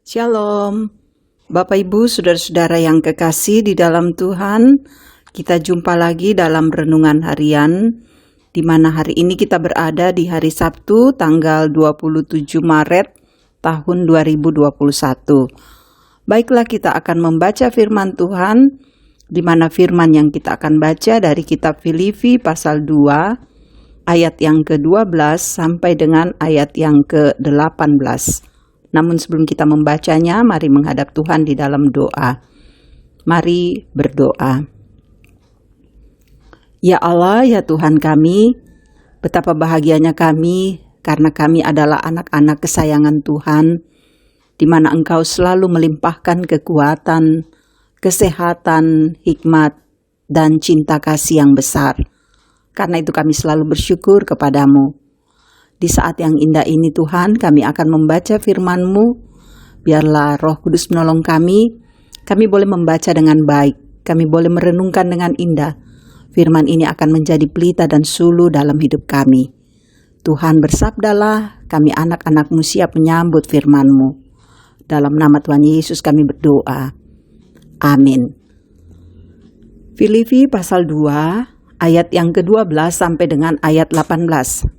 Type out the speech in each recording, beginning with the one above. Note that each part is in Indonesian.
Shalom, Bapak Ibu, Saudara-saudara yang kekasih di dalam Tuhan. Kita jumpa lagi dalam renungan harian, di mana hari ini kita berada di hari Sabtu tanggal 27 Maret tahun 2021. Baiklah, kita akan membaca firman Tuhan, di mana firman yang kita akan baca dari kitab Filipi pasal 2, ayat yang ke-12 sampai dengan ayat yang ke-18. Namun sebelum kita membacanya, mari menghadap Tuhan di dalam doa. Mari berdoa. Ya Allah, ya Tuhan kami, betapa bahagianya kami karena kami adalah anak-anak kesayangan Tuhan, di mana Engkau selalu melimpahkan kekuatan, kesehatan, hikmat, dan cinta kasih yang besar. Karena itu kami selalu bersyukur kepadamu. Di saat yang indah ini Tuhan, kami akan membaca firman-Mu. Biarlah Roh Kudus menolong kami boleh membaca dengan baik, kami boleh merenungkan dengan indah. Firman ini akan menjadi pelita dan sulu dalam hidup kami. Tuhan bersabdalah, kami anak-anak-Mu siap menyambut firman-Mu. Dalam nama Tuhan Yesus kami berdoa. Amin. Filipi pasal 2, ayat yang ke-12 sampai dengan ayat 18.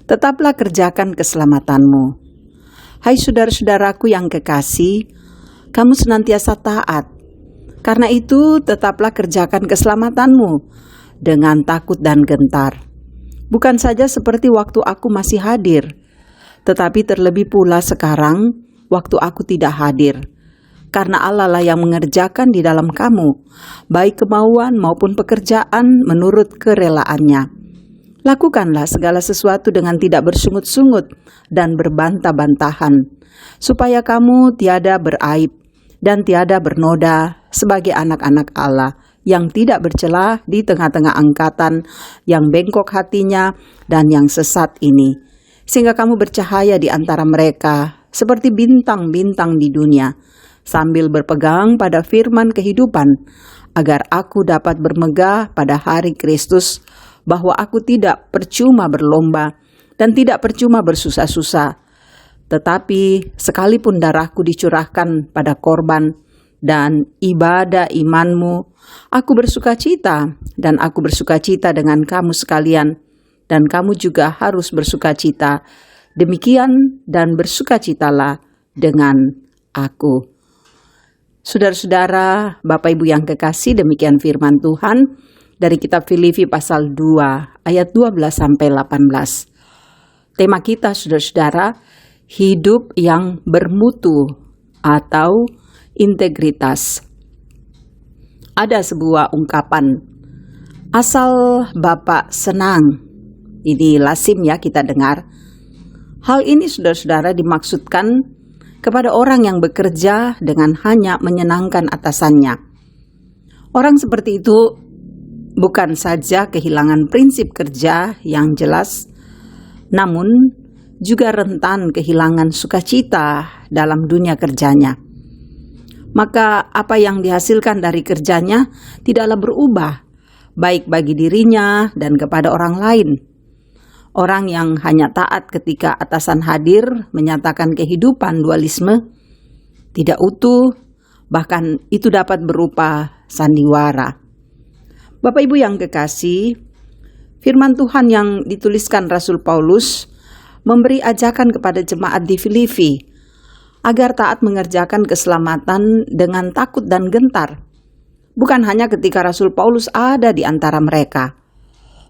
Tetaplah kerjakan keselamatanmu. Hai saudara-saudaraku yang kekasih, kamu senantiasa taat. Karena itu tetaplah kerjakan keselamatanmu dengan takut dan gentar. Bukan saja seperti waktu aku masih hadir, tetapi terlebih pula sekarang waktu aku tidak hadir. Karena Allah lah yang mengerjakan di dalam kamu, baik kemauan maupun pekerjaan menurut kerelaannya. Lakukanlah segala sesuatu dengan tidak bersungut-sungut dan berbantah-bantahan, supaya kamu tiada beraib dan tiada bernoda sebagai anak-anak Allah yang tidak bercela di tengah-tengah angkatan yang bengkok hatinya dan yang sesat ini, sehingga kamu bercahaya di antara mereka seperti bintang-bintang di dunia, sambil berpegang pada firman kehidupan, agar aku dapat bermegah pada hari Kristus, bahwa aku tidak percuma berlomba dan tidak percuma bersusah-susah. Tetapi sekalipun darahku dicurahkan pada korban dan ibadah imanmu, aku bersukacita, dan aku bersukacita dengan kamu sekalian, dan kamu juga harus bersukacita. Demikian dan bersukacitalah dengan aku. Saudara-saudara, Bapak Ibu yang kekasih, demikian firman Tuhan dari kitab Filipi pasal 2 ayat 12 sampai 18. Tema kita, saudara-saudara, hidup yang bermutu atau integritas. Ada sebuah ungkapan, asal Bapak senang. Ini lazim ya kita dengar. Hal ini, saudara-saudara, dimaksudkan kepada orang yang bekerja dengan hanya menyenangkan atasannya. Orang seperti itu bukan saja kehilangan prinsip kerja yang jelas, namun juga rentan kehilangan sukacita dalam dunia kerjanya. Maka apa yang dihasilkan dari kerjanya tidaklah berubah, baik bagi dirinya dan kepada orang lain. Orang yang hanya taat ketika atasan hadir menyatakan kehidupan dualisme, tidak utuh, bahkan itu dapat berupa sandiwara. Bapak Ibu yang kekasih, firman Tuhan yang dituliskan Rasul Paulus memberi ajakan kepada jemaat di Filipi agar taat mengerjakan keselamatan dengan takut dan gentar. Bukan hanya ketika Rasul Paulus ada di antara mereka,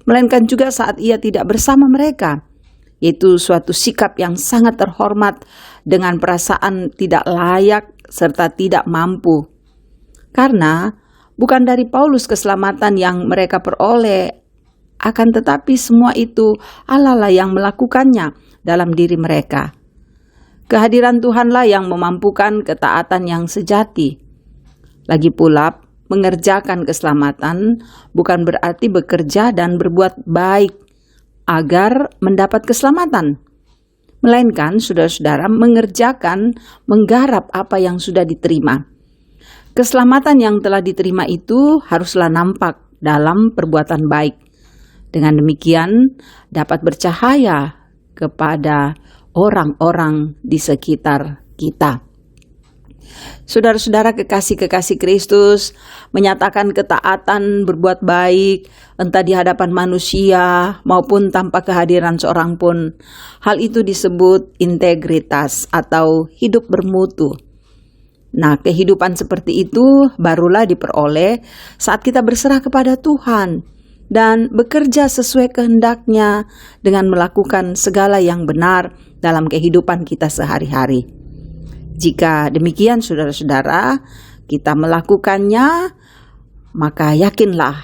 melainkan juga saat ia tidak bersama mereka, yaitu suatu sikap yang sangat terhormat dengan perasaan tidak layak serta tidak mampu. Karena bukan dari Paulus keselamatan yang mereka peroleh, akan tetapi semua itu Allah lah yang melakukannya dalam diri mereka. Kehadiran Tuhanlah yang memampukan ketaatan yang sejati. Lagi pula, mengerjakan keselamatan bukan berarti bekerja dan berbuat baik agar mendapat keselamatan, melainkan saudara-saudara mengerjakan, menggarap apa yang sudah diterima. Keselamatan yang telah diterima itu haruslah nampak dalam perbuatan baik. Dengan demikian dapat bercahaya kepada orang-orang di sekitar kita. Saudara-saudara kekasih-kekasih Kristus, menyatakan ketaatan berbuat baik, entah di hadapan manusia maupun tanpa kehadiran seorang pun. Hal itu disebut integritas atau hidup bermutu. Nah, kehidupan seperti itu barulah diperoleh saat kita berserah kepada Tuhan dan bekerja sesuai kehendaknya dengan melakukan segala yang benar dalam kehidupan kita sehari-hari. Jika demikian saudara-saudara, kita melakukannya, maka yakinlah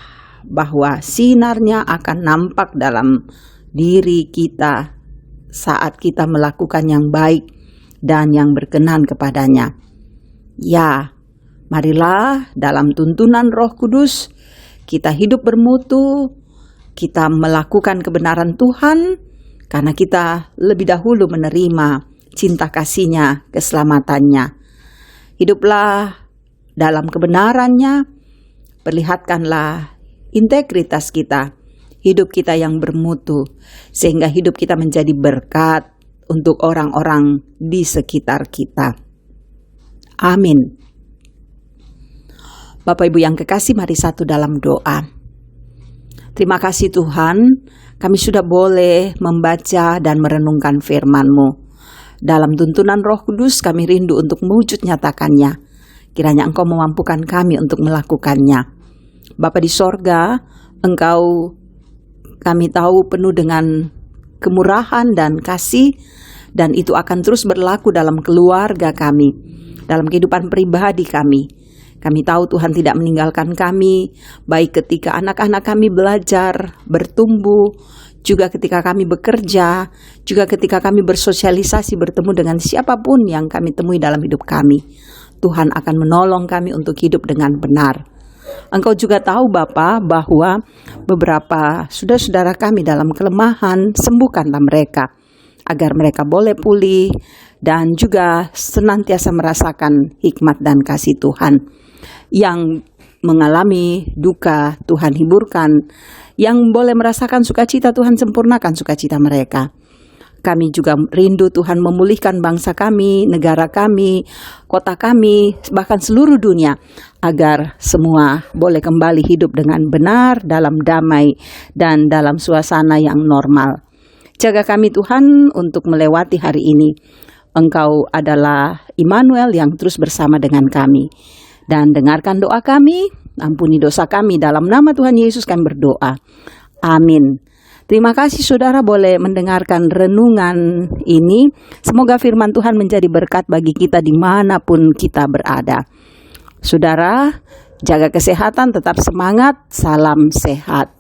bahwa sinarnya akan nampak dalam diri kita saat kita melakukan yang baik dan yang berkenan kepadanya. Ya, marilah dalam tuntunan Roh Kudus kita hidup bermutu, kita melakukan kebenaran Tuhan karena kita lebih dahulu menerima cinta kasih-Nya, keselamatannya. Hiduplah dalam kebenarannya, perlihatkanlah integritas kita, hidup kita yang bermutu, sehingga hidup kita menjadi berkat untuk orang-orang di sekitar kita. Amin. Bapak Ibu yang kekasih, mari satu dalam doa. Terima kasih Tuhan, kami sudah boleh membaca dan merenungkan firman-Mu. Dalam tuntunan Roh Kudus kami rindu untuk mewujud nyatakannya. Kiranya Engkau memampukan kami untuk melakukannya. Bapa di sorga, Engkau kami tahu penuh dengan kemurahan dan kasih, dan itu akan terus berlaku dalam keluarga kami, dalam kehidupan pribadi kami. Kami tahu Tuhan tidak meninggalkan kami, baik ketika anak-anak kami belajar, bertumbuh, juga ketika kami bekerja, juga ketika kami bersosialisasi bertemu dengan siapapun yang kami temui dalam hidup kami. Tuhan akan menolong kami untuk hidup dengan benar. Engkau juga tahu Bapa bahwa beberapa saudara-saudara kami dalam kelemahan, sembuhkanlah mereka, agar mereka boleh pulih dan juga senantiasa merasakan hikmat dan kasih Tuhan. Yang mengalami duka, Tuhan hiburkan. Yang boleh merasakan sukacita, Tuhan sempurnakan sukacita mereka. Kami juga rindu Tuhan memulihkan bangsa kami, negara kami, kota kami, bahkan seluruh dunia, agar semua boleh kembali hidup dengan benar, dalam damai, dan dalam suasana yang normal. Jaga kami Tuhan untuk melewati hari ini. Engkau adalah Immanuel yang terus bersama dengan kami. Dan dengarkan doa kami, ampuni dosa kami, dalam nama Tuhan Yesus kami berdoa. Amin. Terima kasih saudara boleh mendengarkan renungan ini. Semoga firman Tuhan menjadi berkat bagi kita dimanapun kita berada. Saudara, jaga kesehatan, tetap semangat, salam sehat.